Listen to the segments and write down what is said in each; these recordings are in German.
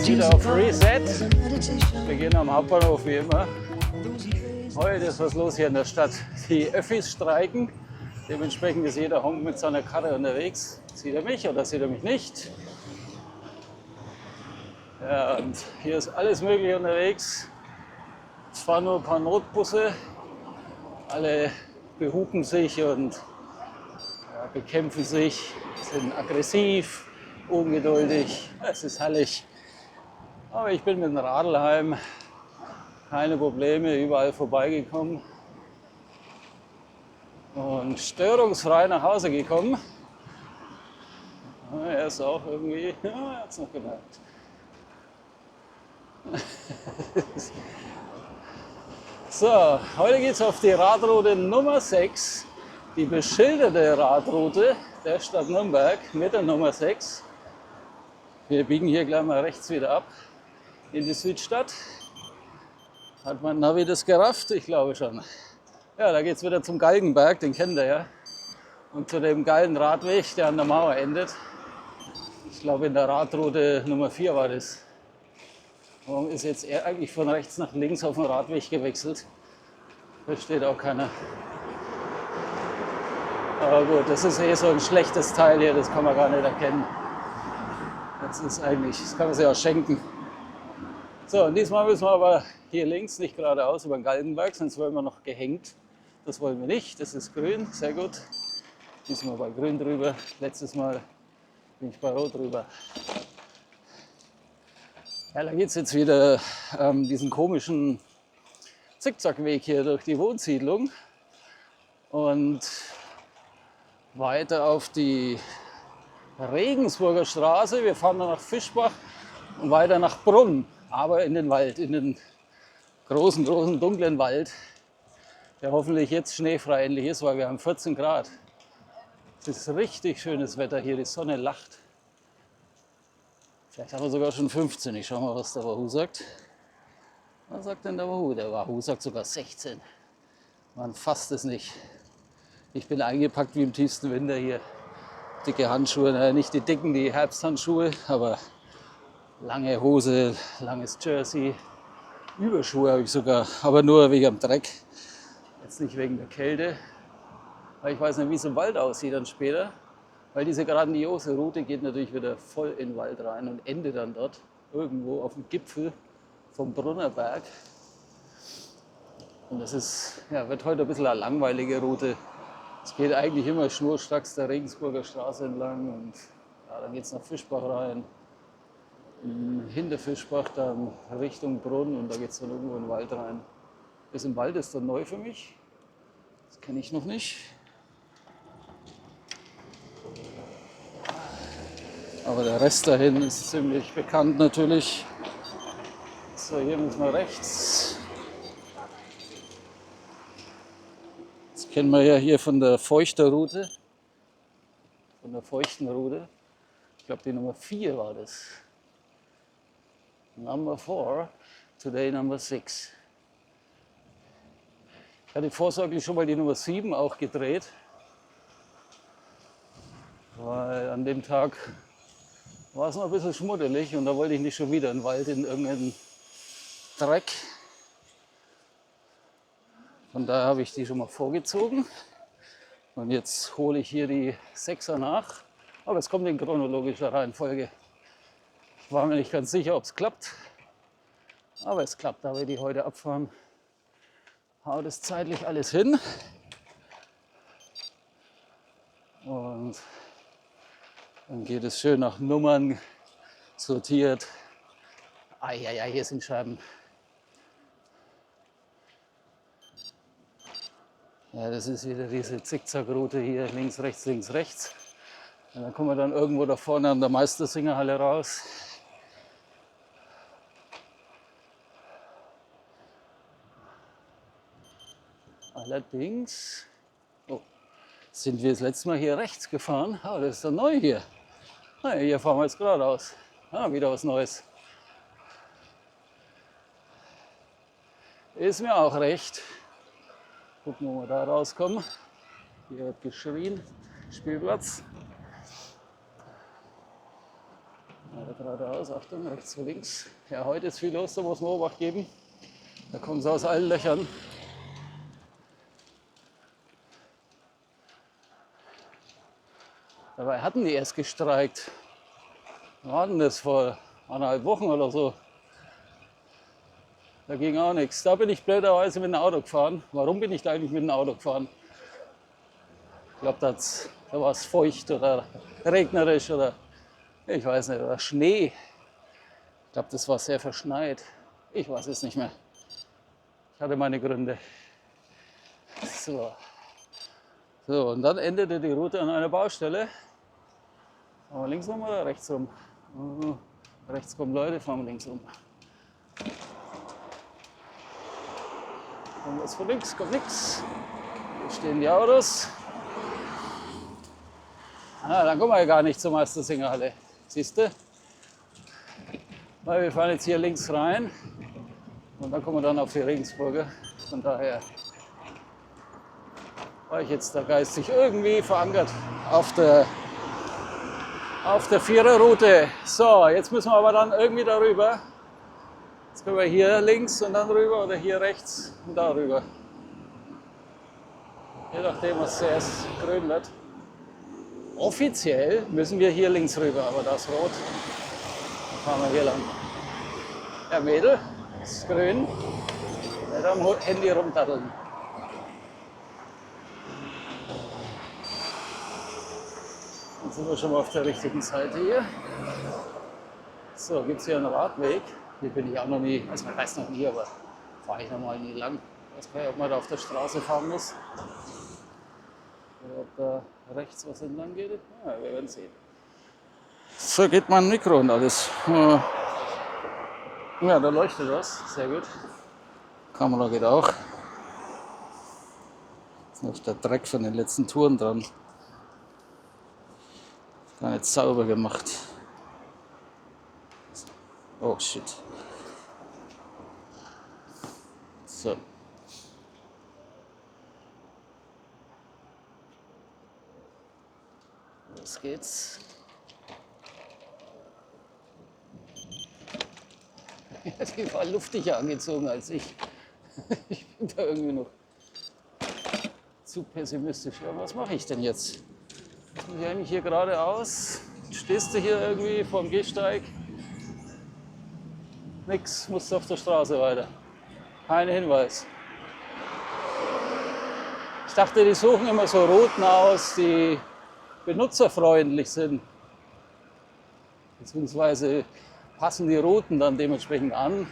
jetzt wieder auf Reset. Wir gehen am Hauptbahnhof wie immer. Heute ist was los hier in der Stadt. Die Öffis streiken. Dementsprechend ist jeder Honk mit seiner Karre unterwegs. Sieht er mich oder sieht er mich nicht? Ja, und hier ist alles Mögliche unterwegs. Es fahren nur ein paar Notbusse. Alle behupen sich und bekämpfen sich, sind aggressiv, ungeduldig. Es ist herrlich. Aber ich bin mit dem Radl heim, keine Probleme, überall vorbeigekommen und störungsfrei nach Hause gekommen. Er ist auch irgendwie, ja, er hat es noch gemerkt. So, heute geht es auf die Radroute Nummer 6, die beschilderte Radroute der Stadt Nürnberg mit der Nummer 6. Wir biegen hier gleich mal rechts wieder ab in die Südstadt. Hat mein Navi das gerafft? Ich glaube schon. Ja, da geht es wieder zum Galgenberg, den kennt ihr ja. Und zu dem geilen Radweg, der an der Mauer endet. Ich glaube, in der Radroute Nummer 4 war das. Warum ist jetzt er eigentlich von rechts nach links auf den Radweg gewechselt? Versteht auch keiner. Aber gut, das ist eh so ein schlechtes Teil hier, das kann man gar nicht erkennen. Das ist eigentlich, das kann man sich auch schenken. So, und diesmal müssen wir aber hier links, nicht geradeaus über den Galgenberg, sonst werden wir noch gehängt. Das wollen wir nicht, das ist grün, sehr gut. Diesmal bei grün drüber, letztes Mal bin ich bei rot drüber. Ja, da geht es jetzt wieder diesen komischen Zickzackweg hier durch die Wohnsiedlung und weiter auf die Regensburger Straße. Wir fahren dann nach Fischbach und weiter nach Brunn, aber in den Wald, in den großen, dunklen Wald, der hoffentlich jetzt schneefrei endlich ist, weil wir haben 14 Grad. Es ist richtig schönes Wetter hier, die Sonne lacht. Vielleicht haben wir sogar schon 15. Ich schau mal, was der Wahoo sagt. Was sagt denn der Wahoo? Der Wahoo sagt sogar 16. Man fasst es nicht. Ich bin eingepackt wie im tiefsten Winter hier. Dicke Handschuhe, naja, nicht die dicken, die Herbsthandschuhe, aber lange Hose, langes Jersey. Überschuhe habe ich sogar, aber nur wegen dem Dreck. Jetzt nicht wegen der Kälte. Weil ich weiß nicht, wie es im Wald aussieht dann später. Weil diese grandiose Route geht natürlich wieder voll in den Wald rein und endet dann dort irgendwo auf dem Gipfel vom Brunner Berg. Und das ist, ja, wird heute ein bisschen eine langweilige Route. Es geht eigentlich immer schnurstracks der Regensburger Straße entlang und ja, dann geht es nach Fischbach rein. Hinter Fischbach dann Richtung Brunn und da geht es dann irgendwo in den Wald rein. Das im Wald ist dann neu für mich. Das kenne ich noch nicht. Aber der Rest dahin ist ziemlich bekannt natürlich. So, hier müssen wir rechts. Das kennen wir ja hier von der Feuchterroute. Von der feuchten Route. Ich glaube, die Nummer 4 war das. Number 4, today number 6. Ich hatte vorsorglich schon mal die Nummer 7 auch gedreht. Weil an dem Tag war es noch ein bisschen schmuddelig und da wollte ich nicht schon wieder in den Wald in irgendeinen Dreck. Von daher habe ich die schon mal vorgezogen. Und jetzt hole ich hier die 6er nach. Aber es kommt in chronologischer Reihenfolge. Ich war mir nicht ganz sicher, ob es klappt. Aber es klappt, da wir die heute abfahren. Haut es zeitlich alles hin. Und dann geht es schön nach Nummern sortiert. Ja, hier sind Scheiben. Ja, das ist wieder diese Zickzackroute hier, links, rechts, links, rechts. Und dann kommen wir dann irgendwo da vorne an der Meistersingerhalle raus. Allerdings sind wir das letzte Mal hier rechts gefahren. Das ist dann neu hier. Hier fahren wir jetzt geradeaus. Wieder was Neues. Ist mir auch recht. Gucken, wo wir da rauskommen. Hier wird geschrien. Spielplatz. Weiter geradeaus, Achtung, rechts zu links. Ja, heute ist viel los, da muss man Obacht geben. Da kommen sie aus allen Löchern. Dabei hatten die erst gestreikt. Wir hatten das vor 1,5 Wochen oder so. Da ging auch nichts. Da bin ich blöderweise mit dem Auto gefahren. Warum bin ich da eigentlich mit dem Auto gefahren? Ich glaube, da war es feucht oder regnerisch oder ich weiß nicht, oder Schnee. Ich glaube, das war sehr verschneit. Ich weiß es nicht mehr. Ich hatte meine Gründe. So. So, und dann endete die Route an einer Baustelle. Fahren wir links rum oder rechts rum? Rechts kommen Leute, fahren wir links rum. Kommt was von links, kommt nichts. Hier stehen die Autos. Ah, dann kommen wir ja gar nicht zur Meistersingerhalle. Siehst du? Weil wir fahren jetzt hier links rein und dann kommen wir dann auf die Regensburger. Von daher war ich jetzt da geistig irgendwie verankert auf der Viererroute. So, jetzt müssen wir aber dann irgendwie darüber. Jetzt können wir hier links und dann rüber oder hier rechts und darüber. Je nachdem, was zuerst grün wird. Offiziell müssen wir hier links rüber, aber da ist rot. Dann fahren wir hier lang. Ja, Mädel, ist grün. Nicht am Handy rumdaddeln. Jetzt sind wir schon mal auf der richtigen Seite hier. So, gibt es hier einen Radweg. Hier bin ich auch noch nie, also man weiß noch nie, aber fahre ich noch mal nie lang. Ich weiß gar nicht, ob man da auf der Straße fahren muss. Oder ob da rechts was entlang geht. Ja, wir werden sehen. So geht mein Mikro und alles. Ja, da leuchtet was. Sehr gut. Kamera geht auch. Ist noch der Dreck von den letzten Touren dran. Gar nicht sauber gemacht. Oh shit. So. Los geht's. Die war luftiger angezogen als ich. Ich bin da irgendwie noch zu pessimistisch. Ja, was mache ich denn jetzt? Muss ich eigentlich hier geradeaus? Stehst du hier irgendwie vorm Gehsteig? Nix, musst du auf der Straße weiter. Kein Hinweis. Ich dachte, die suchen immer so Routen aus, die benutzerfreundlich sind. Beziehungsweise passen die Routen dann dementsprechend an.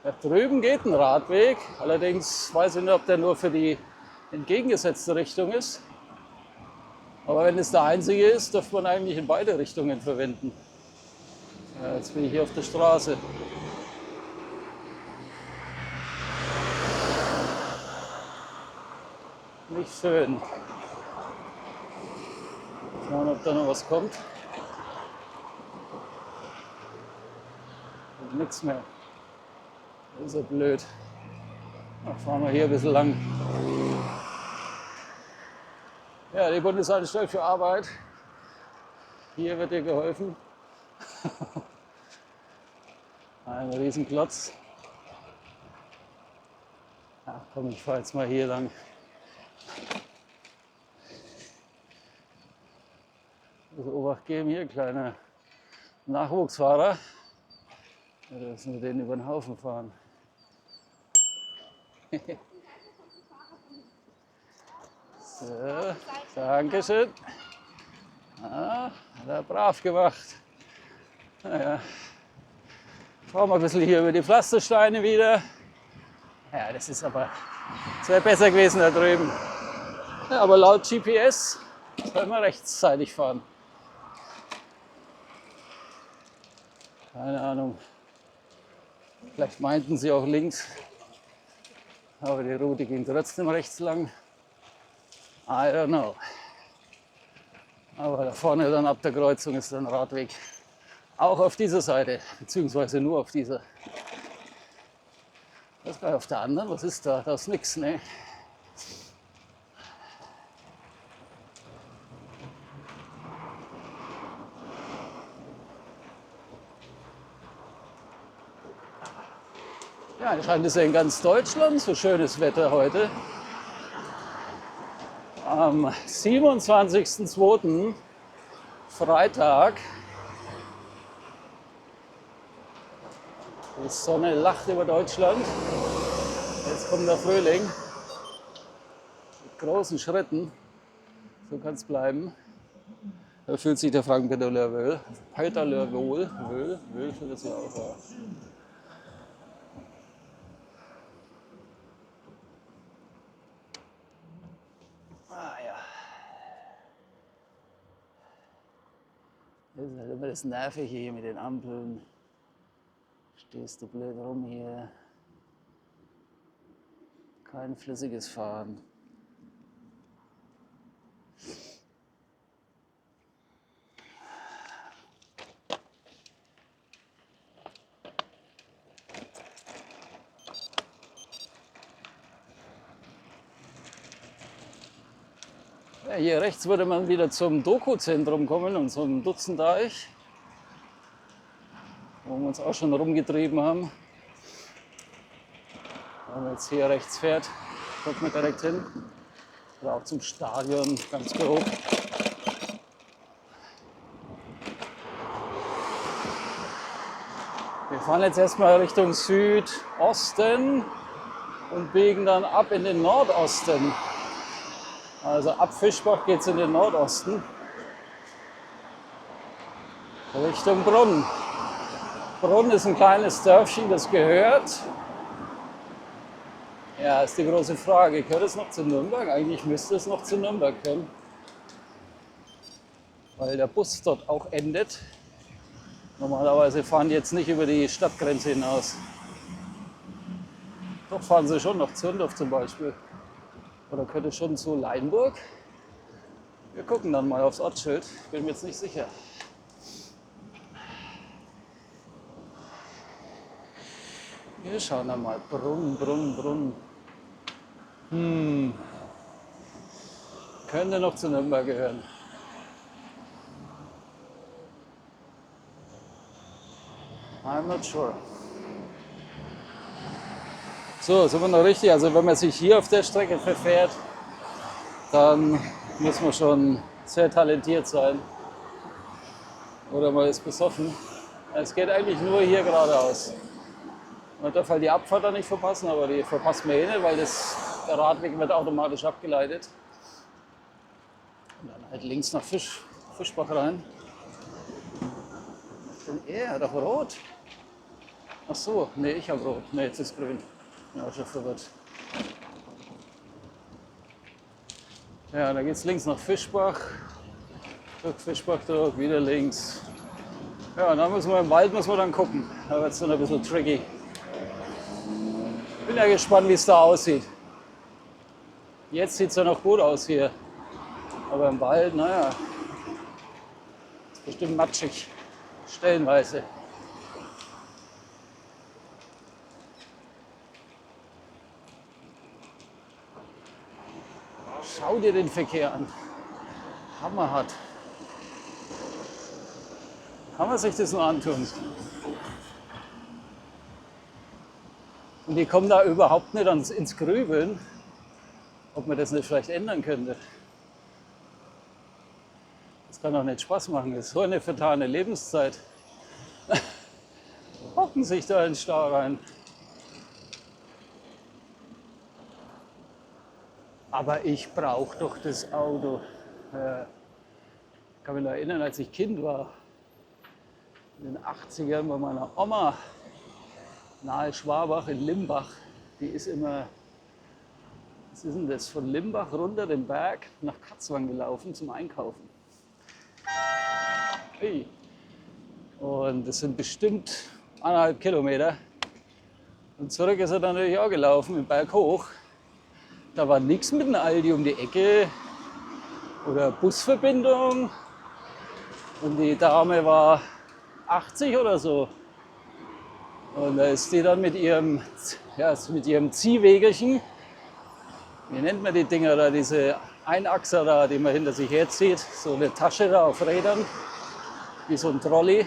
Da drüben geht ein Radweg, allerdings weiß ich nicht, ob der nur für die entgegengesetzte Richtung ist. Aber wenn es der einzige ist, darf man eigentlich in beide Richtungen verwenden. Ja, jetzt bin ich hier auf der Straße. Nicht schön. Schauen, ob da noch was kommt. Und nichts mehr. Das ist ja blöd. Dann fahren wir hier ein bisschen lang. Ja, die Bundesanstalt für Arbeit. Hier wird dir geholfen. Ein Riesenklotz. Ach komm, ich fahre jetzt mal hier lang. Also Obacht geben, hier kleiner Nachwuchsfahrer. Ja, da müssen wir den über den Haufen fahren. So, Dankeschön. Ah, hat er brav gemacht. Naja. Fahren wir ein bisschen hier über die Pflastersteine wieder. Ja, das ist aber, es wäre besser gewesen da drüben. Ja, aber laut GPS soll man rechtsseitig fahren. Keine Ahnung. Vielleicht meinten sie auch links. Aber die Route ging trotzdem rechts lang. I don't know. Aber da vorne dann ab der Kreuzung ist dann ein Radweg. Auch auf dieser Seite, beziehungsweise nur auf dieser. Das war auf der anderen. Was ist da? Da ist nichts, ne? Ja, anscheinend ist ja in ganz Deutschland so schönes Wetter heute. Am 27.02. Freitag. Die Sonne lacht über Deutschland. Jetzt kommt der Frühling. Mit großen Schritten. So kann es bleiben. Da fühlt sich der Frank-Peter Löwel. Peter Löwel. Wöhl fühlt es ja auch. Ja. Ah ja. Das ist halt immer das Nervige hier mit den Ampeln. Stehst du blöd rum hier. Kein flüssiges Fahren. Ja, hier rechts würde man wieder zum Doku-Zentrum kommen und zum Dutzendeich, wo wir uns auch schon rumgetrieben haben. Wenn man jetzt hier rechts fährt, kommt man direkt hin. Oder auch zum Stadion, ganz grob. Wir fahren jetzt erstmal Richtung Südosten und biegen dann ab in den Nordosten. Also ab Fischbach geht es in den Nordosten, Richtung Brunn. Brunn ist ein kleines Dörfchen, das gehört. Ja, ist die große Frage, gehört es noch zu Nürnberg? Eigentlich müsste es noch zu Nürnberg können, weil der Bus dort auch endet. Normalerweise fahren die jetzt nicht über die Stadtgrenze hinaus. Doch fahren sie schon nach Zündorf zum Beispiel. Oder könnte schon zu Leinburg. Wir gucken dann mal aufs Ortsschild. Ich bin mir jetzt nicht sicher. Wir schauen dann mal. Brunn. Könnte noch zu Nürnberg gehören. I'm not sure. So, sind wir noch richtig? Also wenn man sich hier auf der Strecke verfährt, dann muss man schon sehr talentiert sein. Oder man ist besoffen. Es geht eigentlich nur hier geradeaus. Man darf halt die Abfahrt da nicht verpassen, aber die verpasst man eh nicht, weil der Radweg wird automatisch abgeleitet. Und dann halt links nach Fischbach rein. Und er hat auch rot. Ach so, nee, ich habe rot. Nee, jetzt ist grün. Ja, schon verwirrt. Ja, da geht es links nach Fischbach. Durch Fischbach durch, wieder links. Ja, und dann müssen wir im Wald dann gucken. Da wird es dann ein bisschen tricky. Bin ja gespannt, wie es da aussieht. Jetzt sieht es ja noch gut aus hier. Aber im Wald, naja, ist bestimmt matschig. Stellenweise. Schau dir den Verkehr an. Hammerhart. Kann man sich das nur antun? Und die kommen da überhaupt nicht ins Grübeln, ob man das nicht vielleicht ändern könnte. Das kann doch nicht Spaß machen. Das ist so eine vertane Lebenszeit. Hocken sich da in den Stau rein. Aber ich brauche doch das Auto. Ich kann mich noch erinnern, als ich Kind war, in den 80ern bei meiner Oma, nahe Schwabach in Limbach. Die ist immer, was ist denn das, von Limbach runter den Berg nach Katzwang gelaufen zum Einkaufen. Hey. Und das sind bestimmt 1,5 Kilometer. Und zurück ist er dann natürlich auch gelaufen, den Berg hoch. Da war nichts mit einem Aldi um die Ecke oder Busverbindung. Und die Dame war 80 oder so. Und da ist die dann mit ihrem Ziehwägelchen, wie nennt man die Dinger da, diese Einachser da, die man hinter sich herzieht, so eine Tasche da auf Rädern, wie so ein Trolley.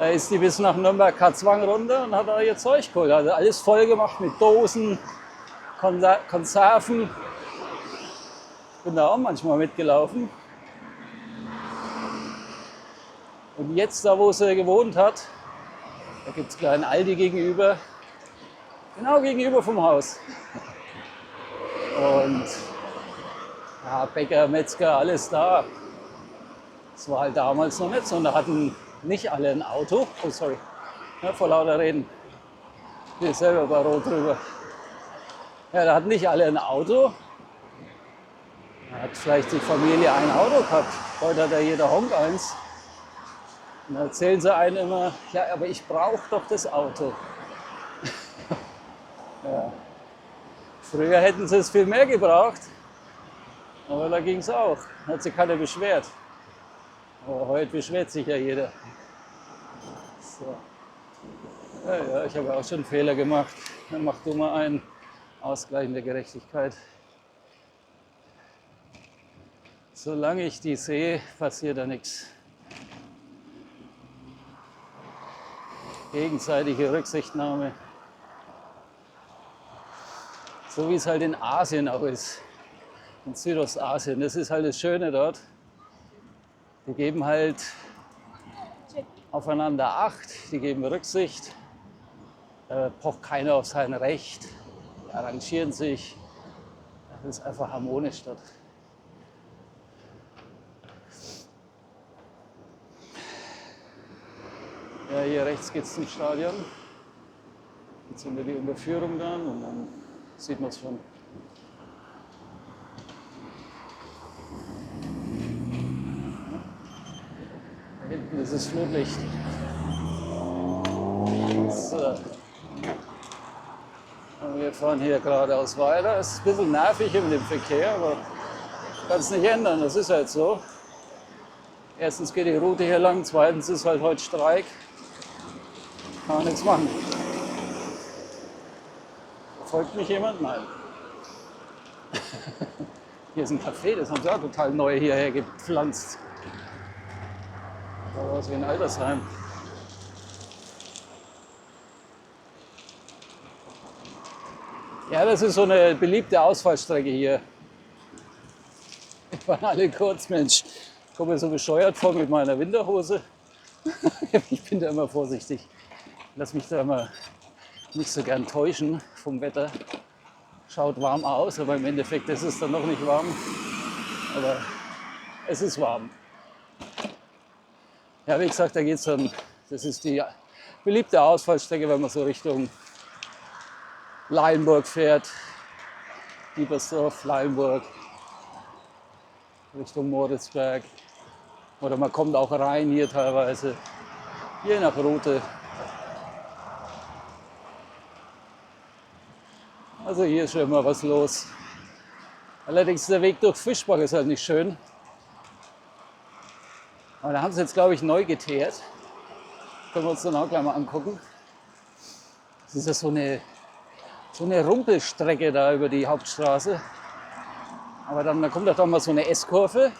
Da ist die bis nach Nürnberg-Katzwang runter und hat da ihr Zeug geholt. Also alles voll gemacht mit Dosen, Konserven. Ich bin da auch manchmal mitgelaufen. Und jetzt, da wo sie gewohnt hat, da gibt es gleich einen Aldi gegenüber. Genau gegenüber vom Haus. Und ja, Bäcker, Metzger, alles da. Das war halt damals noch nicht so. Und da hatten nicht alle ein Auto. Oh, sorry. Ja, vor lauter Reden. Ich bin selber bei Rot drüber. Ja, da hatten nicht alle ein Auto. Da hat vielleicht die Familie ein Auto gehabt. Heute hat ja jeder Honk eins. Und da erzählen sie einem immer, ja, aber ich brauche doch das Auto. Ja. Früher hätten sie es viel mehr gebraucht. Aber da ging es auch. Hat sich keiner beschwert. Aber heute beschwert sich ja jeder. So. Ja, ich habe auch schon Fehler gemacht. Dann mach du mal einen Ausgleich der Gerechtigkeit. Solange ich die sehe, passiert da nichts. Gegenseitige Rücksichtnahme. So wie es halt in Asien auch ist. In Südostasien. Das ist halt das Schöne dort. Die geben halt aufeinander Acht, die geben Rücksicht. Da pocht keiner auf sein Recht. Die arrangieren sich. Das ist einfach harmonisch dort. Ja, hier rechts geht es zum Stadion. Jetzt sind wir die Unterführung dann und dann sieht man es schon. Da hinten ist das Flutlicht. So. Und wir fahren hier geradeaus weiter. Es ist ein bisschen nervig mit dem Verkehr, aber ich kann es nicht ändern. Das ist halt so. Erstens geht die Route hier lang, zweitens ist halt heute Streik. Kann man nichts machen. Folgt mich jemand? Nein. Hier ist ein Café, das haben sie auch total neu hierher gepflanzt. Sieht aus wie ein Altersheim. Ja, das ist so eine beliebte Ausfallstrecke hier. Wir waren alle kurz, Mensch, ich komme mir so bescheuert vor mit meiner Winterhose. Ich bin da immer vorsichtig. Lass mich da immer nicht so gern täuschen vom Wetter. Schaut warm aus, aber im Endeffekt ist es dann noch nicht warm. Aber es ist warm. Ja, wie gesagt, da geht es dann, das ist die beliebte Ausfallstrecke, wenn man so Richtung Leienburg fährt, Diebersdorf, Leienburg, Richtung Moritzberg. Oder man kommt auch rein hier teilweise, je nach Route. Also hier ist schon immer was los. Allerdings der Weg durch Fischbach ist halt nicht schön. Aber da haben sie jetzt, glaube ich, neu geteert. Können wir uns dann auch gleich mal angucken. Das ist ja so eine Rumpelstrecke da über die Hauptstraße. Aber dann kommt doch mal so eine S-Kurve.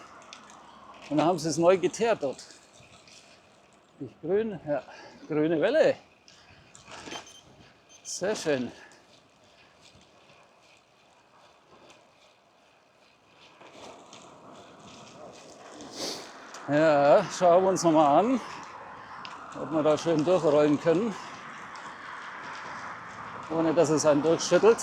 Und dann haben sie es neu geteert dort. Nicht grün? Ja, grüne Welle. Sehr schön. Ja, schauen wir uns nochmal an, ob wir da schön durchrollen können, ohne dass es einen durchschüttelt.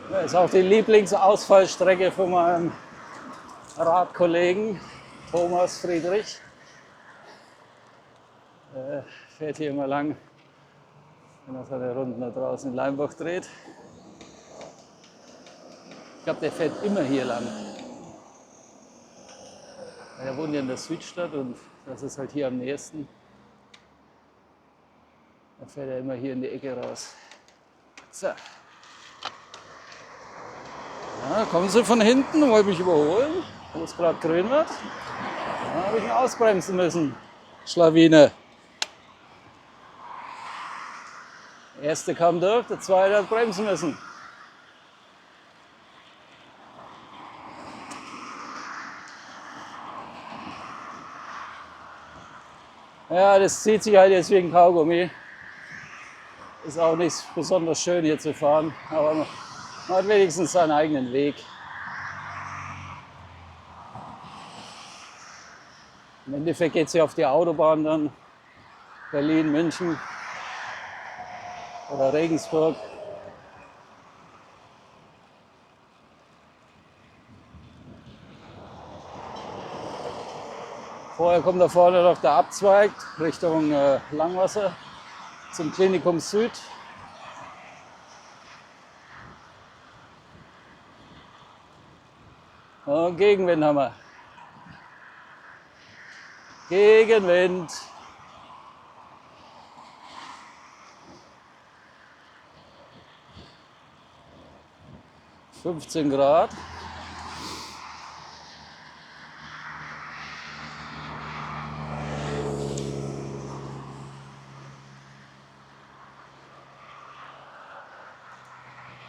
Das ist auch die Lieblingsausfallstrecke von meinem Radkollegen Thomas Friedrich. Fährt hier immer lang, wenn er seine Runden da draußen in Leimbach dreht. Ich glaube, der fährt immer hier lang. Er wohnt ja in der Südstadt und das ist halt hier am nächsten. Da fährt er immer hier in die Ecke raus. So. Ja, kommen sie von hinten, wollen mich überholen, wo es gerade grün wird. Da habe ich ihn ausbremsen müssen. Schlawine. Der erste kam durch, der zweite hat bremsen müssen. Ja, das zieht sich halt jetzt wegen Kaugummi. Ist auch nicht besonders schön hier zu fahren, aber man hat wenigstens seinen eigenen Weg. Im Endeffekt geht es ja auf die Autobahn dann. Berlin, München oder Regensburg. Vorher kommt da vorne noch der Abzweig Richtung Langwasser zum Klinikum Süd. Und Gegenwind haben wir. Gegenwind. (15 Grad).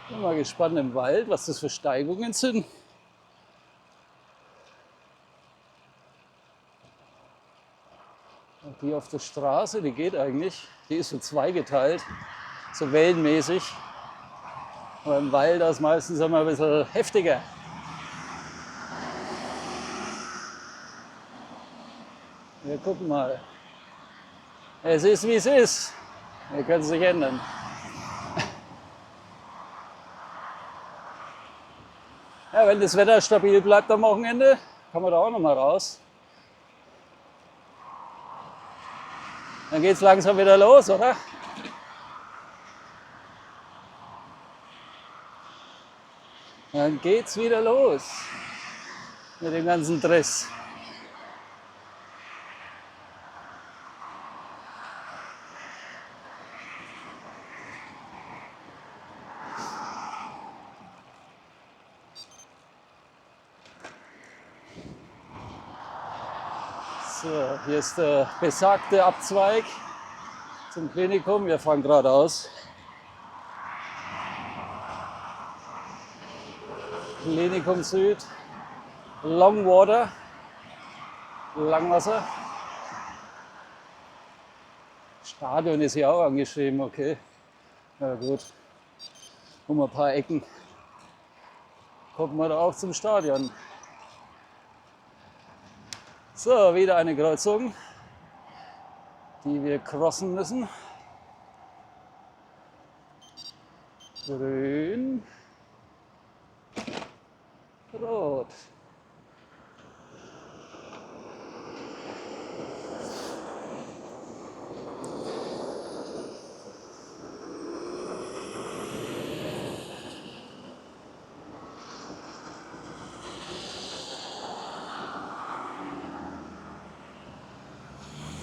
Bin mal gespannt im Wald, was das für Steigungen sind. Und die auf der Straße, die geht eigentlich. Die ist so zweigeteilt, so wellenmäßig. Aber im Wald ist meistens immer ein bisschen heftiger. Wir gucken mal. Es ist wie es ist. Wir können es nicht ändern. Ja, wenn das Wetter stabil bleibt am Wochenende, kann man da auch noch mal raus. Dann geht es langsam wieder los, oder? Dann geht's wieder los mit dem ganzen Driss. So, hier ist der besagte Abzweig zum Klinikum. Wir fahren geradeaus. Klinikum Süd, Longwater, Langwasser. Stadion ist hier auch angeschrieben, okay. Ja gut, um ein paar Ecken kommt man da auch zum Stadion. So, wieder eine Kreuzung, die wir crossen müssen. Grün, rot.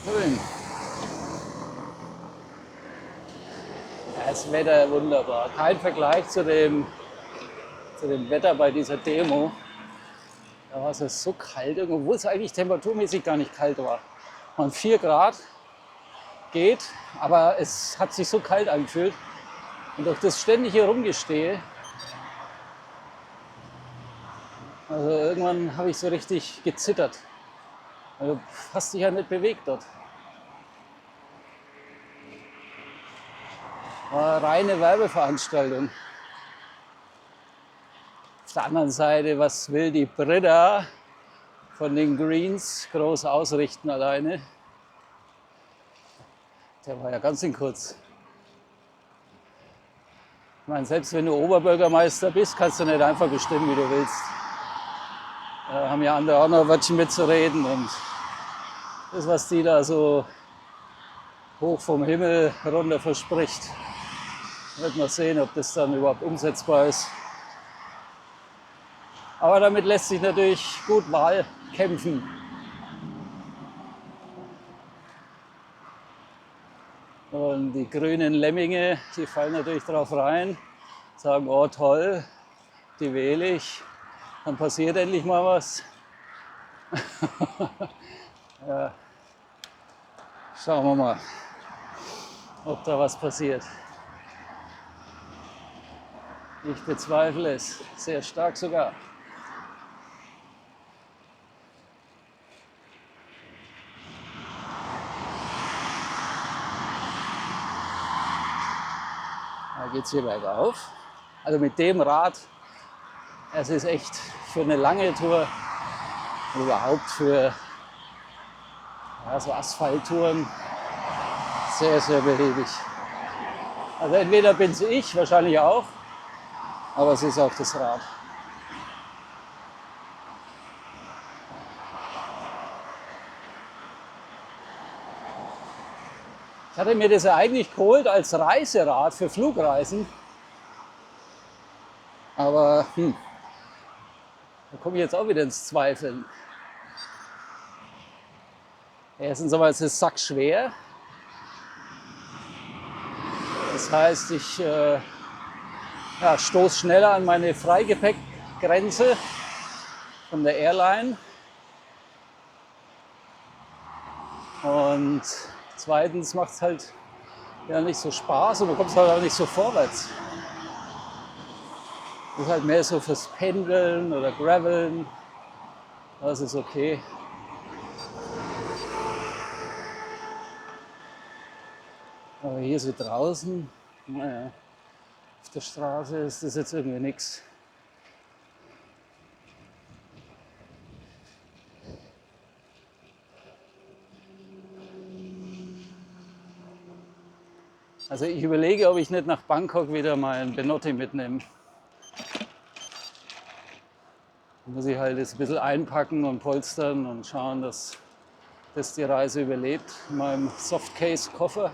Grün. Das Wetter wunderbar. Kein Vergleich zu dem Wetter bei dieser Demo. Da war es so kalt, obwohl es eigentlich temperaturmäßig gar nicht kalt war. Und 4 Grad geht, aber es hat sich so kalt angefühlt. Und durch das ständige Rumgestehe, also irgendwann habe ich so richtig gezittert. Also hast dich ja nicht bewegt dort. War eine reine Werbeveranstaltung. Auf der anderen Seite, was will die Britta von den Greens groß ausrichten alleine? Der war ja ganz in kurz. Ich meine, selbst wenn du Oberbürgermeister bist, kannst du nicht einfach bestimmen, wie du willst. Da haben ja andere auch noch ein Wörtchen mitzureden. Und das, was die da so hoch vom Himmel runter verspricht, wird man sehen, ob das dann überhaupt umsetzbar ist. Aber damit lässt sich natürlich gut Wahl kämpfen. Und die grünen Lemminge, die fallen natürlich drauf rein, sagen, oh toll, die wähle ich, dann passiert endlich mal was. Ja, schauen wir mal, ob da was passiert. Ich bezweifle es, sehr stark sogar. Da geht es hier bergauf. Also mit dem Rad, es ist echt für eine lange Tour, überhaupt für so Asphalttouren sehr, sehr behäbig. Also entweder bin es ich, wahrscheinlich auch, aber es ist auch das Rad. Ich hatte mir das ja eigentlich geholt als Reiserad für Flugreisen, aber da komme ich jetzt auch wieder ins Zweifeln. Erstens aber ist es sackschwer. Das heißt, ich stoße schneller an meine Freigepäckgrenze von der Airline. Und zweitens macht es halt nicht so Spaß und du kommst halt auch nicht so vorwärts. Das ist halt mehr so fürs Pendeln oder Graveln. Das ist okay. Aber hier so draußen, naja, auf der Straße ist das jetzt irgendwie nichts. Also ich überlege, ob ich nicht nach Bangkok wieder mal einen Benotti mitnehme. Da muss ich halt jetzt ein bisschen einpacken und polstern und schauen, dass die Reise überlebt in meinem Softcase-Koffer.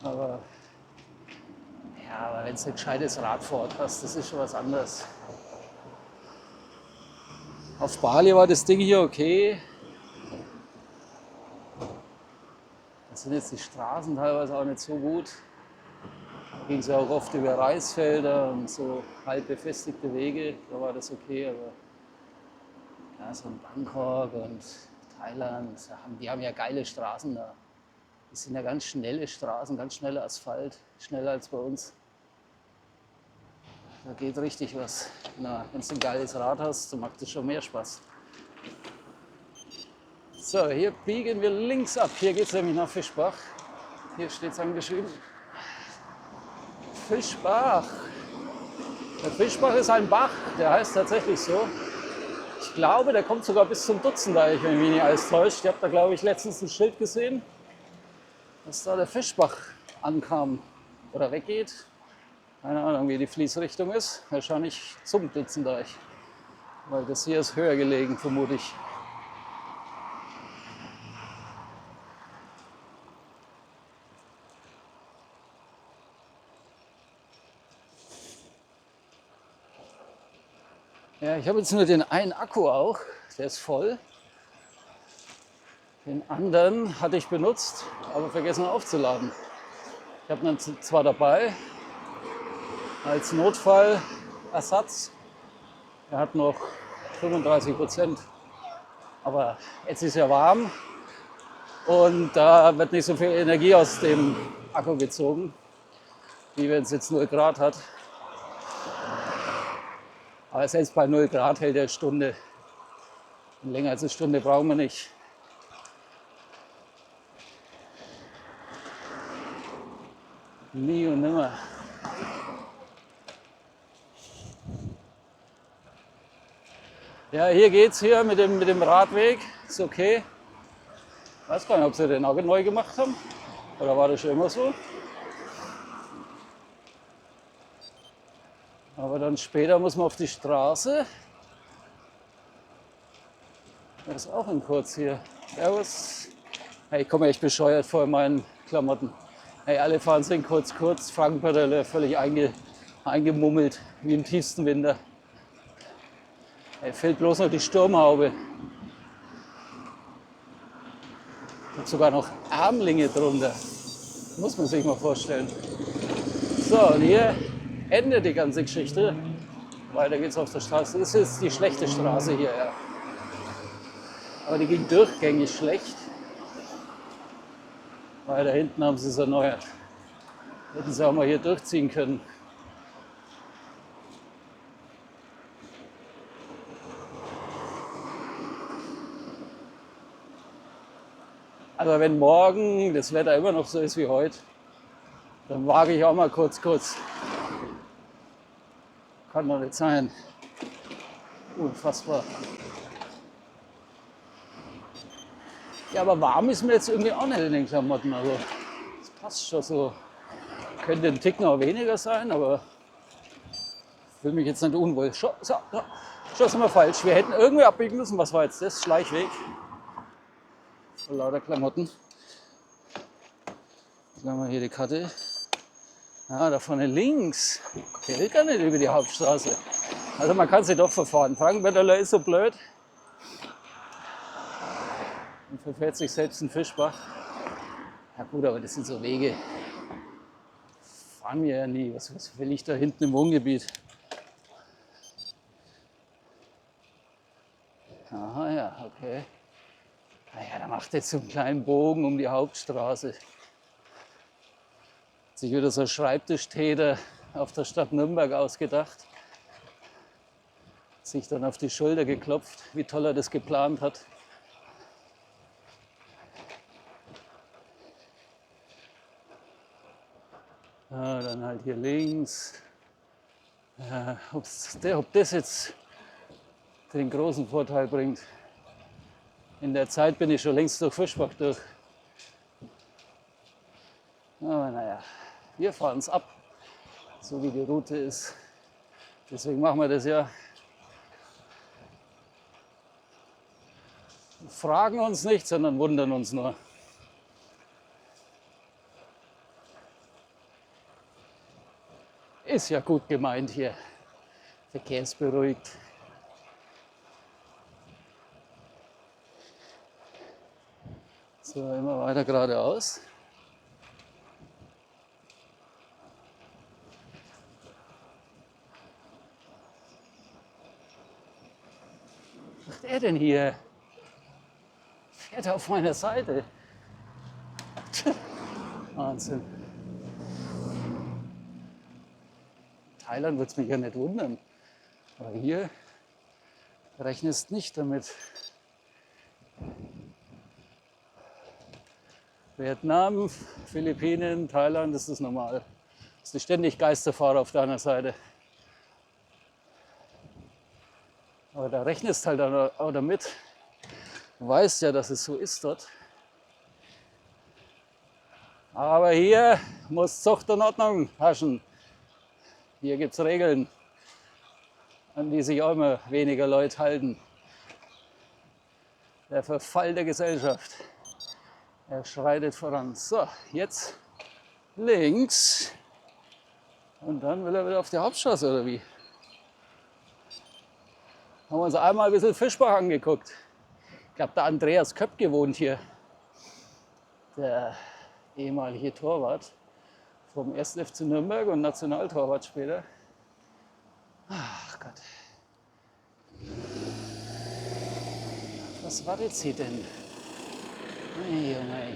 Aber wenn du ein gescheites Rad vor Ort hast, das ist schon was anderes. Auf Bali war das Ding hier okay. Da sind jetzt die Straßen teilweise auch nicht so gut. Da ging es ja auch oft über Reisfelder und so halb befestigte Wege. Da war das okay, aber so in Bangkok und Thailand, die haben ja geile Straßen da. Das sind ja ganz schnelle Straßen, ganz schneller Asphalt, schneller als bei uns. Da geht richtig was. Wenn du ein geiles Rad hast, dann macht das schon mehr Spaß. So, hier biegen wir links ab. Hier geht es nämlich nach Fischbach. Hier steht es angeschrieben. Fischbach. Der Fischbach ist ein Bach, der heißt tatsächlich so. Ich glaube, der kommt sogar bis zum Dutzendeich, wenn mich nicht alles täuscht. Ich habe da, glaube ich, letztens ein Schild gesehen, dass da der Fischbach ankam oder weggeht. Keine Ahnung, wie die Fließrichtung ist. Wahrscheinlich zum Dutzendeich, weil das hier ist höher gelegen, vermute ich. Ja, ich habe jetzt nur den einen Akku auch, der ist voll. Den anderen hatte ich benutzt, aber vergessen aufzuladen. Ich habe ihn zwar dabei als Notfallersatz. Er hat noch 35%. Aber jetzt ist er warm und da wird nicht so viel Energie aus dem Akku gezogen, wie wenn es jetzt 0 Grad hat. Aber selbst bei 0 Grad hält er eine Stunde. Und länger als eine Stunde brauchen wir nicht. Nie und nimmer. Ja, hier geht's hier mit dem Radweg. Ist okay. Ich weiß gar nicht, ob sie den auch neu gemacht haben. Oder war das schon immer so? Aber dann später muss man auf die Straße. Das ist auch ein Kurz hier. Servus. Hey, ich komme echt bescheuert vor in meinen Klamotten. Hey, alle fahren sich kurz. Frankenpedale völlig eingemummelt, wie im tiefsten Winter. Hey, fehlt bloß noch die Sturmhaube. Und sogar noch Ärmlinge drunter. Muss man sich mal vorstellen. So, und hier endet die ganze Geschichte. Weiter geht's auf der Straße. Das ist die schlechte Straße hier, ja. Aber die ging durchgängig schlecht. Weil da hinten haben sie es erneuert. Hätten sie auch mal hier durchziehen können. Aber wenn morgen das Wetter immer noch so ist wie heute, dann wage ich auch mal kurz. Kann doch nicht sein. Unfassbar. Ja, aber warm ist mir jetzt irgendwie auch nicht in den Klamotten. Also, das passt schon so. Könnte ein Tick noch weniger sein, aber ich fühle mich jetzt nicht unwohl. Schon sind wir falsch. Wir hätten irgendwie abbiegen müssen. Was war jetzt das? Schleichweg. Vor lauter Klamotten. Jetzt haben wir hier die Karte. Ah, da vorne links. Der will gar nicht über die Hauptstraße. Also man kann sich doch verfahren. Frankenwetterler ist so blöd. Und verfährt sich selbst in Fischbach. Ja gut, aber das sind so Wege. Fahren wir ja nie. Was will ich da hinten im Wohngebiet? Aha, ja, okay. Naja, da macht jetzt so einen kleinen Bogen um die Hauptstraße. Hat sich wieder so ein Schreibtischtäter auf der Stadt Nürnberg ausgedacht. Hat sich dann auf die Schulter geklopft, wie toll er das geplant hat. Ja, dann halt hier links. Ja, ob das jetzt den großen Vorteil bringt. In der Zeit bin ich schon längst durch Fischbach durch. Aber naja, wir fahren es ab, so wie die Route ist. Deswegen machen wir das ja. Wir fragen uns nicht, sondern wundern uns nur. Ist ja gut gemeint hier. Verkehrsberuhigt. So, immer weiter geradeaus. Was macht er denn hier? Fährt er auf meiner Seite? Wahnsinn. Thailand wird es mich ja nicht wundern. Aber hier rechnest nicht damit. Vietnam, Philippinen, Thailand, das ist normal. Das ist ständig Geisterfahrer auf deiner Seite. Aber da rechnest halt auch damit. Du weißt ja, dass es so ist dort. Aber hier muss Zucht und Ordnung herrschen. Hier gibt es Regeln, an die sich auch immer weniger Leute halten. Der Verfall der Gesellschaft. Er schreitet voran. So, jetzt links. Und dann will er wieder auf die Hauptstraße, oder wie? Haben wir uns einmal ein bisschen Fischbach angeguckt. Ich glaube, der Andreas Köpke wohnt hier. Der ehemalige Torwart vom 1. FC Nürnberg und Nationaltorwart später. Ach Gott. Was wartet sie denn?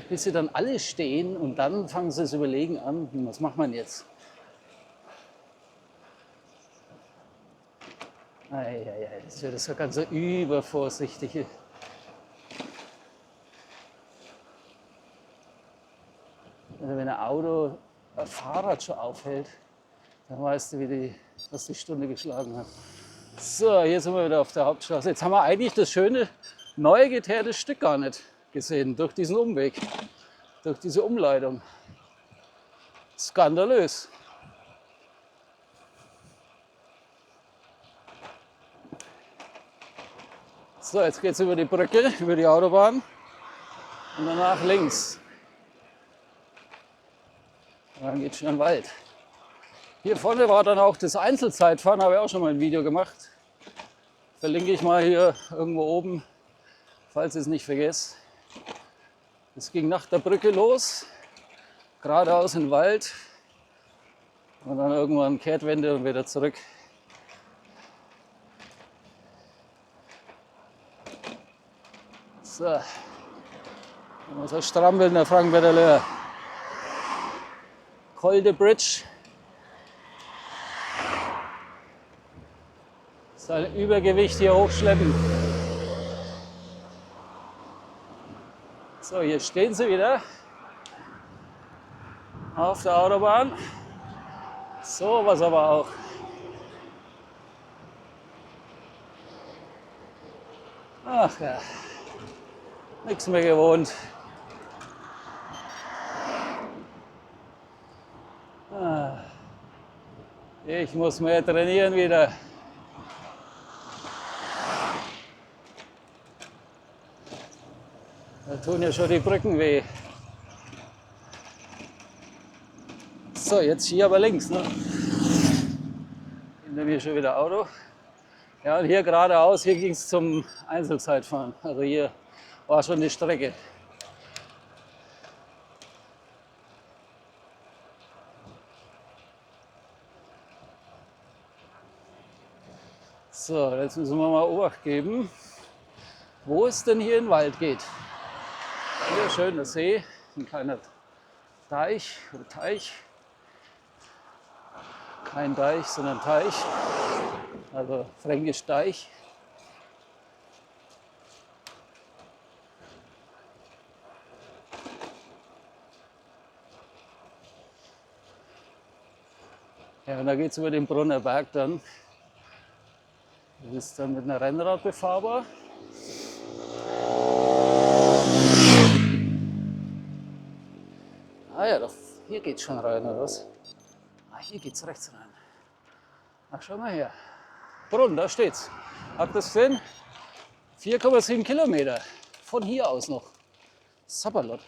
Bis sie dann alle stehen und dann fangen sie das Überlegen an, was macht man jetzt? Das wird so ganz übervorsichtige. Also wenn ein Fahrrad schon aufhält, dann weißt du, was die Stunde geschlagen hat. So, hier sind wir wieder auf der Hauptstraße. Jetzt haben wir eigentlich das schöne, neu geteerte Stück gar nicht gesehen, durch diesen Umweg, durch diese Umleitung. Skandalös. So, jetzt geht es über die Brücke, über die Autobahn und danach links. Und dann geht es schon in den Wald. Hier vorne war dann auch das Einzelzeitfahren, habe ich auch schon mal ein Video gemacht. Verlinke ich mal hier irgendwo oben, falls ich es nicht vergesse. Es ging nach der Brücke los geradeaus in den Wald und dann irgendwann Kehrtwende und wieder zurück. So, so strampeln der Frankenberger Löhr. Kolde Bridge. Sein Übergewicht hier hochschleppen. So, hier stehen sie wieder auf der Autobahn. So was aber auch. Ach ja, nichts mehr gewohnt. Ich muss mehr trainieren wieder. Da tun ja schon die Brücken weh. So, jetzt hier aber links. Ne? Hinter mir schon wieder Auto. Ja, und hier geradeaus, hier ging es zum Einzelzeitfahren. Also hier war schon die Strecke. So, jetzt müssen wir mal Obacht geben, wo es denn hier in den Wald geht. Hier schön der See, ein kleiner Deich oder Teich. Kein Deich, sondern Teich. Also fränkisch Deich. Ja, und da geht es über den Brunner Berg dann. Das ist dann mit einer Rennrad befahrbar. Ah ja, doch, hier geht's schon rein, oder was? Ah, hier geht's rechts rein. Ach, schau mal her. Brunn, da steht's. Habt ihr das gesehen? 4,7 Kilometer. Von hier aus noch. Sapperlot.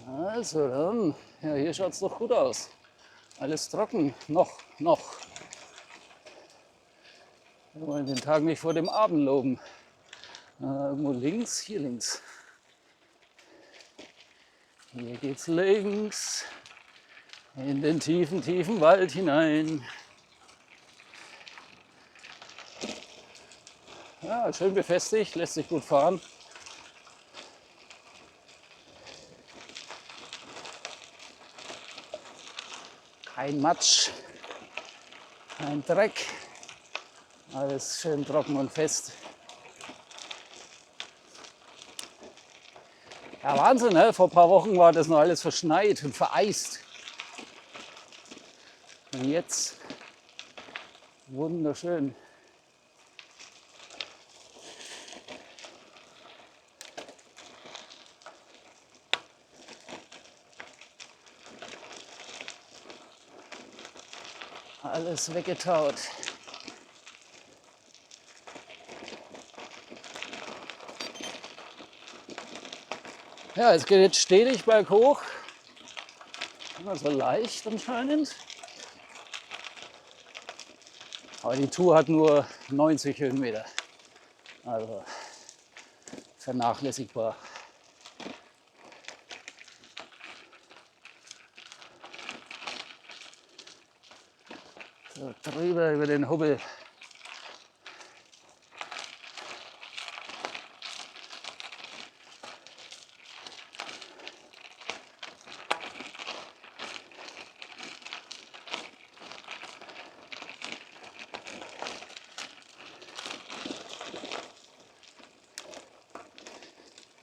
Also dann, ja, hier schaut es doch gut aus. Alles trocken, noch. Wir wollen den Tag nicht vor dem Abend loben. Irgendwo links, hier links. Hier geht's links in den tiefen Wald hinein. Ja, schön befestigt, lässt sich gut fahren. Kein Matsch, kein Dreck, alles schön trocken und fest. Ja, Wahnsinn, ne? Vor ein paar Wochen war das noch alles verschneit und vereist. Und jetzt wunderschön. Alles weggetaut. Ja, es geht jetzt stetig berghoch. Immer so leicht anscheinend. Aber die Tour hat nur 90 Höhenmeter. Also vernachlässigbar. So, drüber über den Hubbel.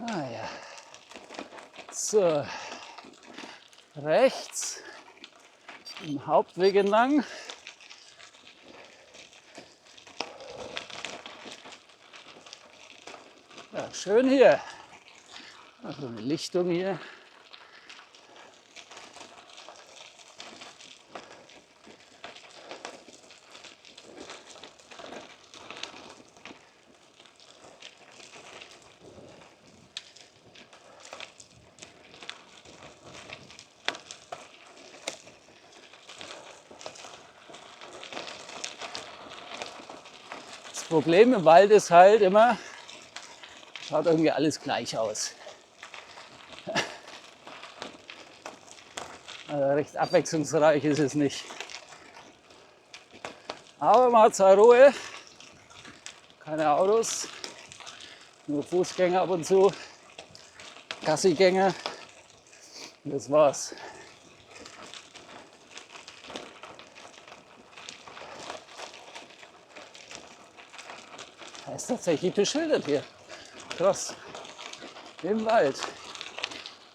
Ah ja. So, rechts im Hauptweg entlang. Ja, schön hier. Also eine Lichtung hier. Problem im Wald ist halt immer, schaut irgendwie alles gleich aus. Also recht abwechslungsreich ist es nicht. Aber man hat seine Ruhe, keine Autos, nur Fußgänger ab und zu, Gassigänger, das war's. Er ist tatsächlich beschildert hier. Krass. Im Wald.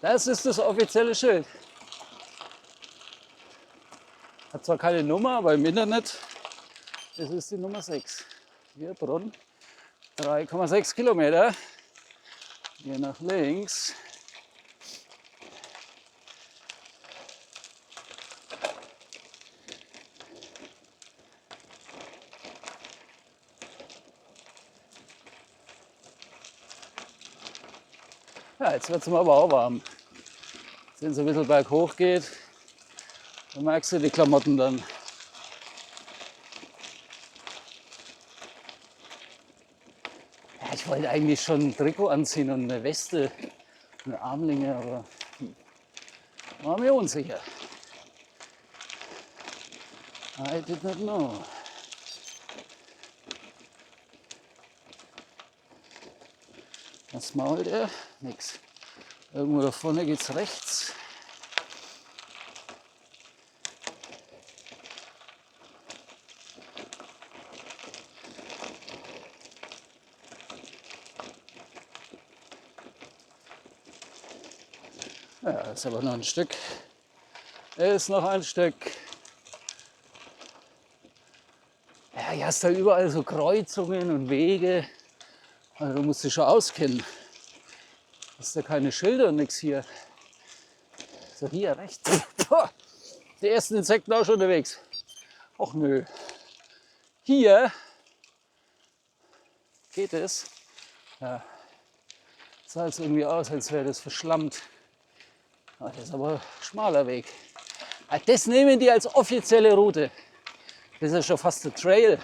Das ist das offizielle Schild. Hat zwar keine Nummer, aber im Internet das ist die Nummer 6. Hier Brunn. 3,6 Kilometer. Hier nach links. Ja, jetzt wird es aber auch warm. Wenn es ein bisschen berghoch geht, dann merkst du die Klamotten dann. Ja, ich wollte eigentlich schon ein Trikot anziehen und eine Weste, eine Armlinge, aber war mir unsicher. I did not know. Was mault er? Nix. Irgendwo da vorne geht's rechts. Ja, ist aber noch ein Stück. Ist noch ein Stück. Ja, hier hast du halt überall so Kreuzungen und Wege. Also du musst dich schon auskennen. Hast ja keine Schilder und nichts hier. So, hier rechts. Die ersten Insekten auch schon unterwegs. Och nö. Hier geht es. Ja, sah jetzt irgendwie aus, als wäre das verschlammt. Das ist aber ein schmaler Weg. Das nehmen die als offizielle Route. Das ist ja schon fast ein Trail.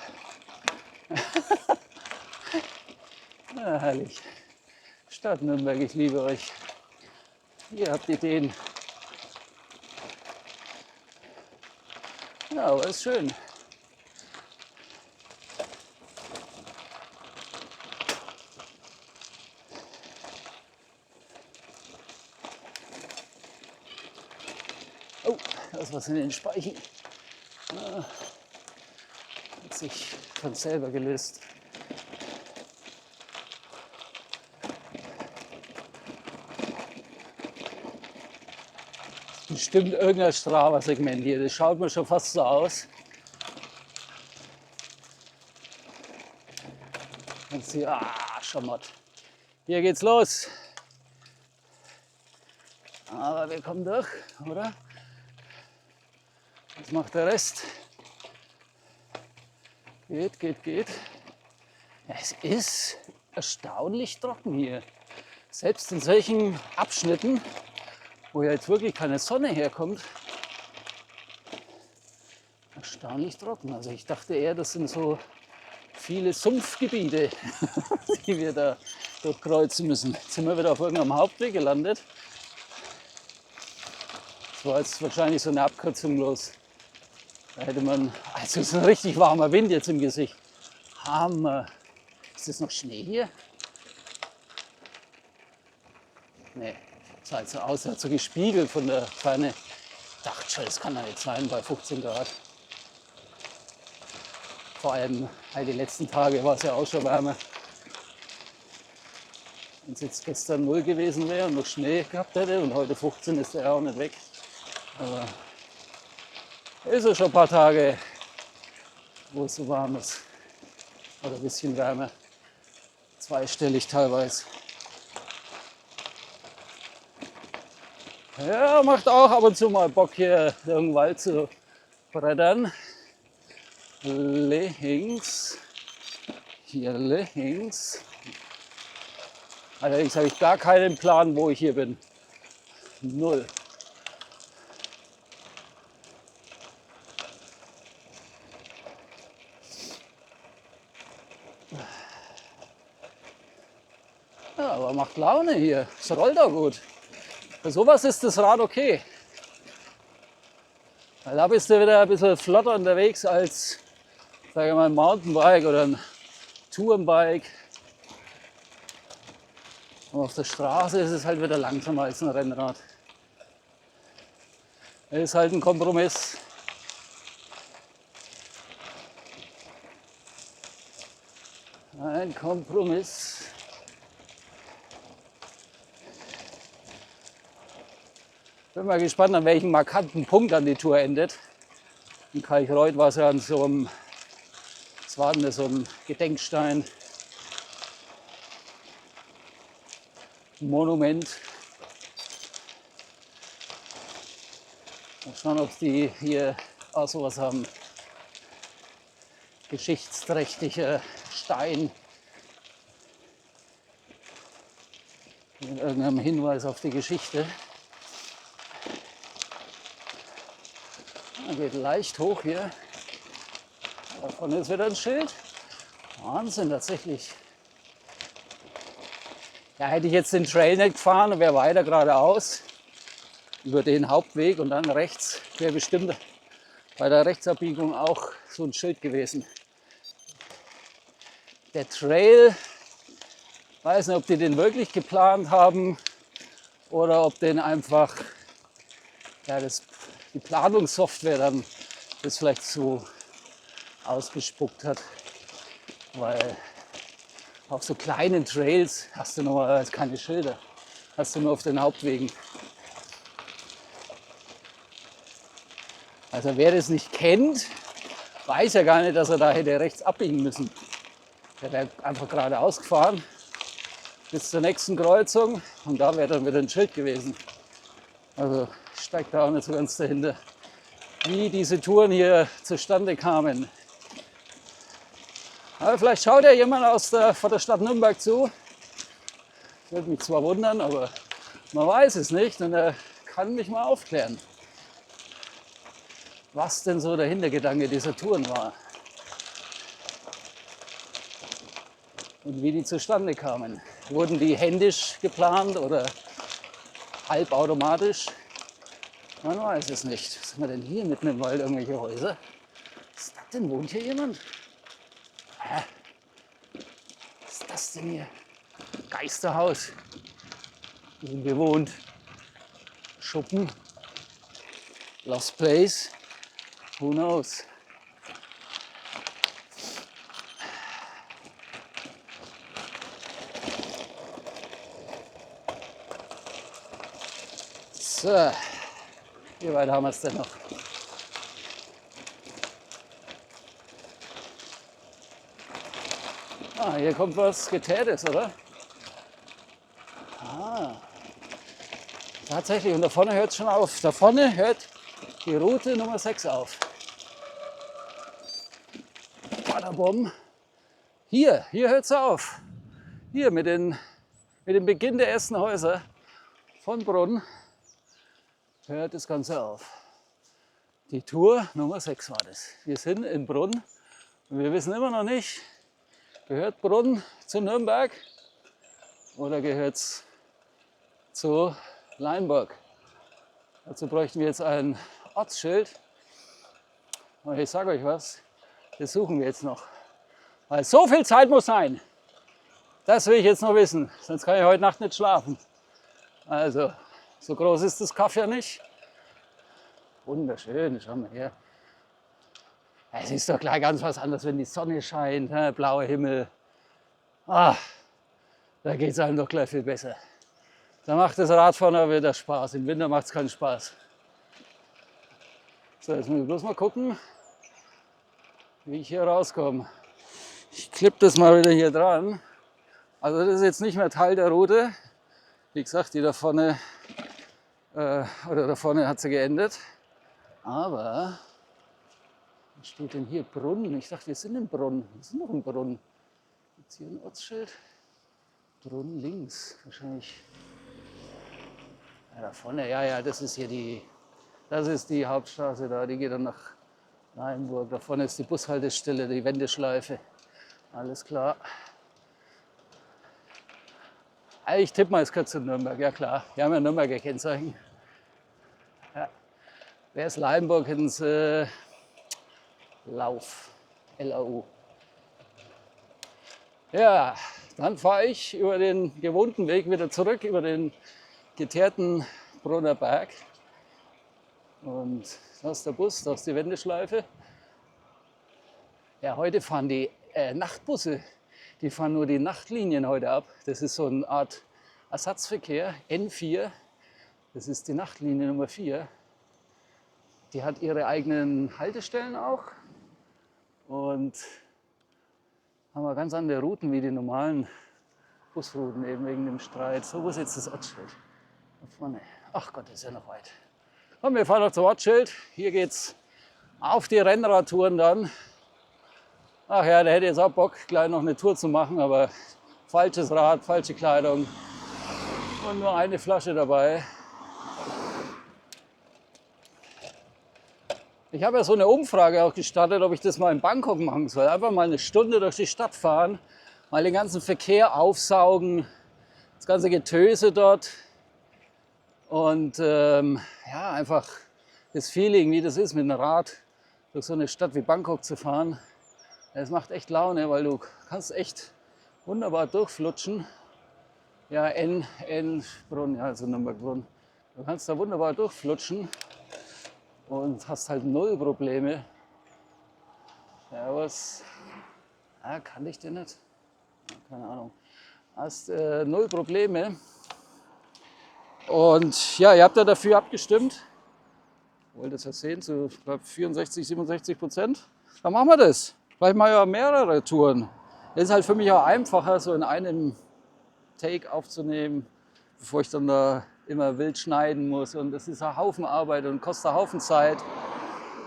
Ja, herrlich. Stadt Nürnberg, ich liebe euch. Ihr habt Ideen. Ja, aber ist schön. Oh, da ist was in den Speichen. Hat sich von selber gelöst. Bestimmt irgendein Strava-Segment hier. Das schaut mir schon fast so aus. Kannst du, Schamott. Hier geht's los. Aber wir kommen durch, oder? Was macht der Rest? Geht, geht, geht. Ja, es ist erstaunlich trocken hier. Selbst in solchen Abschnitten, wo ja jetzt wirklich keine Sonne herkommt, erstaunlich trocken. Also ich dachte eher, das sind so viele Sumpfgebiete, die wir da durchkreuzen müssen. Jetzt sind wir wieder auf irgendeinem Hauptweg gelandet. Das war jetzt wahrscheinlich so eine Abkürzung bloß. Da hätte man, also es ist ein richtig warmer Wind jetzt im Gesicht. Hammer. Ist das noch Schnee hier? Nee, sah halt so aus, hat so gespiegelt von der Ferne. Ich dachte schon, das kann ja nicht sein bei 15 Grad. Vor allem halt die letzten Tage war es ja auch schon wärmer. Wenn es jetzt gestern 0 gewesen wäre und noch Schnee gehabt hätte und heute 15 ist der ja auch nicht weg. Aber ist ja schon ein paar Tage, wo es so warm ist. Oder ein bisschen wärmer. Zweistellig teilweise. Ja, macht auch ab und zu mal Bock hier durch den Wald zu brettern. Links. Hier links. Allerdings habe ich gar keinen Plan, wo ich hier bin. Null. Ja, aber macht Laune hier. Es rollt auch gut. Für sowas ist das Rad okay. Weil da bist du wieder ein bisschen flotter unterwegs als, sage ich mal, ein Mountainbike oder ein Tourenbike. Und auf der Straße ist es halt wieder langsamer als ein Rennrad. Das ist halt ein Kompromiss. Ein Kompromiss. Bin mal gespannt, an welchem markanten Punkt an die Tour endet. In Kalkreuth war es ja an so einem, was war denn das, so ein Gedenkstein, ein Monument. Mal schauen, ob die hier auch sowas haben. Geschichtsträchtiger Stein mit irgendeinem Hinweis auf die Geschichte. Er geht leicht hoch hier. Davon ist wieder ein Schild. Wahnsinn, tatsächlich. Ja, hätte ich jetzt den Trail nicht gefahren und wäre weiter geradeaus über den Hauptweg und dann rechts, wäre bestimmt bei der Rechtsabbiegung auch so ein Schild gewesen. Der Trail, weiß nicht, ob die den wirklich geplant haben oder ob den einfach ja, die Planungssoftware dann das vielleicht so ausgespuckt hat, weil auf so kleinen Trails hast du normalerweise keine Schilder, hast du nur auf den Hauptwegen. Also wer das nicht kennt, weiß ja gar nicht, dass er da hätte rechts abbiegen müssen. Der wäre einfach geradeaus gefahren bis zur nächsten Kreuzung und da wäre dann wieder ein Schild gewesen. Also steigt da auch nicht so ganz dahinter, wie diese Touren hier zustande kamen. Aber vielleicht schaut ja jemand von der Stadt Nürnberg zu. Würde mich zwar wundern, aber man weiß es nicht und er kann mich mal aufklären, was denn so der Hintergedanke dieser Touren war und wie die zustande kamen. Wurden die händisch geplant oder halbautomatisch? Man weiß es nicht. Was haben wir denn hier mitten im Wald, irgendwelche Häuser? Was ist das denn? Wohnt hier jemand? Hä? Was ist das denn hier? Geisterhaus. Unbewohnt. Schuppen. Lost Place. Who knows? So, wie weit haben wir es denn noch? Ah, hier kommt was Geteertes, oder? Ah, tatsächlich, und da vorne hört es schon auf. Da vorne hört die Route Nummer 6 auf. Badabom. Hier hört es auf. Hier mit dem Beginn der ersten Häuser von Brunn hört das Ganze auf. Die Tour Nummer 6 war das. Wir sind in Brunn und wir wissen immer noch nicht, gehört Brunn zu Nürnberg oder gehört es zu Leinburg? Dazu bräuchten wir jetzt ein Ortsschild. Und ich sage euch was, das suchen wir jetzt noch. Weil so viel Zeit muss sein. Das will ich jetzt noch wissen, sonst kann ich heute Nacht nicht schlafen. Also, so groß ist das Kaff ja nicht. Wunderschön, schauen wir her. Es ist doch gleich ganz was anderes, wenn die Sonne scheint, ne? Blauer Himmel. Ah, da geht es einem doch gleich viel besser. Da macht das Radfahren auch wieder Spaß. Im Winter macht es keinen Spaß. So, jetzt muss ich bloß mal gucken, wie ich hier rauskomme. Ich klippe das mal wieder hier dran. Also das ist jetzt nicht mehr Teil der Route. Wie gesagt, die da vorne, da vorne hat sie geendet. Aber, was steht denn hier? Brunn. Ich dachte, wir sind in Brunn. Wir sind noch in Brunn. Gibt es hier ein Ortsschild? Brunn links, wahrscheinlich. Ja, da vorne, ja, das ist hier das ist die Hauptstraße da. Die geht dann nach Leinburg. Da vorne ist die Bushaltestelle, die Wendeschleife. Alles klar. Ich tippe mal, es gehört zu Nürnberg, ja klar. Wir haben ja Nürnberger Kennzeichen. Ja. Wer ist Leimenburg ins Lauf, L-A-U. Ja, dann fahre ich über den gewohnten Weg wieder zurück, über den geteerten Brunner Berg. Und da ist der Bus, da ist die Wendeschleife. Ja, heute fahren die Nachtbusse, die fahren nur die Nachtlinien heute ab. Das ist so eine Art Ersatzverkehr, N4. Das ist die Nachtlinie Nummer 4. Die hat ihre eigenen Haltestellen auch und haben wir ganz andere Routen wie die normalen Busrouten, eben wegen dem Streit. So, wo ist jetzt das Ortsschild? Da vorne. Ach Gott, das ist ja noch weit. Komm, wir fahren noch zum Ortsschild. Hier geht's auf die Rennradtouren dann. Ach ja, der hätte jetzt auch Bock, gleich noch eine Tour zu machen, aber falsches Rad, falsche Kleidung und nur eine Flasche dabei. Ich habe ja so eine Umfrage auch gestartet, ob ich das mal in Bangkok machen soll. Einfach mal eine Stunde durch die Stadt fahren, mal den ganzen Verkehr aufsaugen, das ganze Getöse dort und ja, einfach das Feeling, wie das ist, mit einem Rad durch so eine Stadt wie Bangkok zu fahren. Das macht echt Laune, weil du kannst echt wunderbar durchflutschen. Ja, Brunn, ja, also Nürnberg-Brunn. Du kannst da wunderbar durchflutschen und hast halt null Probleme. Ja, was? Ah, kannte ich den nicht? Keine Ahnung. Hast null Probleme. Und ja, ihr habt ja dafür abgestimmt. Wollt ihr das ja sehen, zu ich glaub, 64, 67%. Dann machen wir das. Vielleicht mal ja mehrere Touren. Das ist halt für mich auch einfacher, so in einem Take aufzunehmen, bevor ich dann da immer wild schneiden muss. Und das ist ein Haufen Arbeit und kostet einen Haufen Zeit.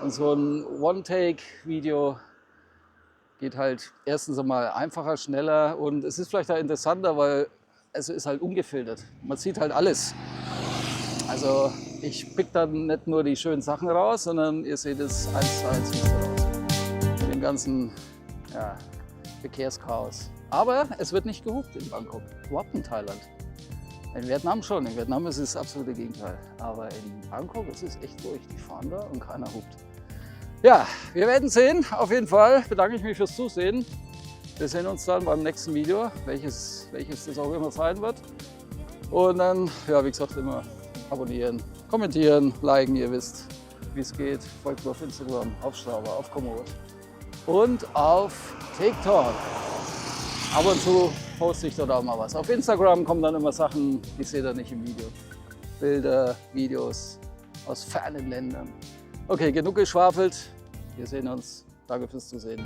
Und so ein One-Take-Video geht halt erstens einmal einfacher, schneller und es ist vielleicht auch interessanter, weil es ist halt ungefiltert. Man sieht halt alles. Also ich pick dann nicht nur die schönen Sachen raus, sondern ihr seht es 1:1 raus. Mit dem ganzen ja, Verkehrschaos. Aber es wird nicht gehupt in Bangkok, überhaupt in Thailand. In Vietnam schon, in Vietnam ist es das absolute Gegenteil. Aber in Bangkok ist es echt ruhig, die fahren da und keiner hupt. Ja, wir werden sehen. Auf jeden Fall bedanke ich mich fürs Zusehen. Wir sehen uns dann beim nächsten Video, welches das auch immer sein wird. Und dann, ja, wie gesagt, immer abonnieren, kommentieren, liken, ihr wisst, wie es geht. Folgt mir auf Instagram, auf Strava, auf Komoot und auf TikTok. Ab und zu poste ich dort auch mal was. Auf Instagram kommen dann immer Sachen, die seht ihr nicht im Video. Bilder, Videos aus fernen Ländern. Okay, genug geschwafelt. Wir sehen uns. Danke fürs Zusehen.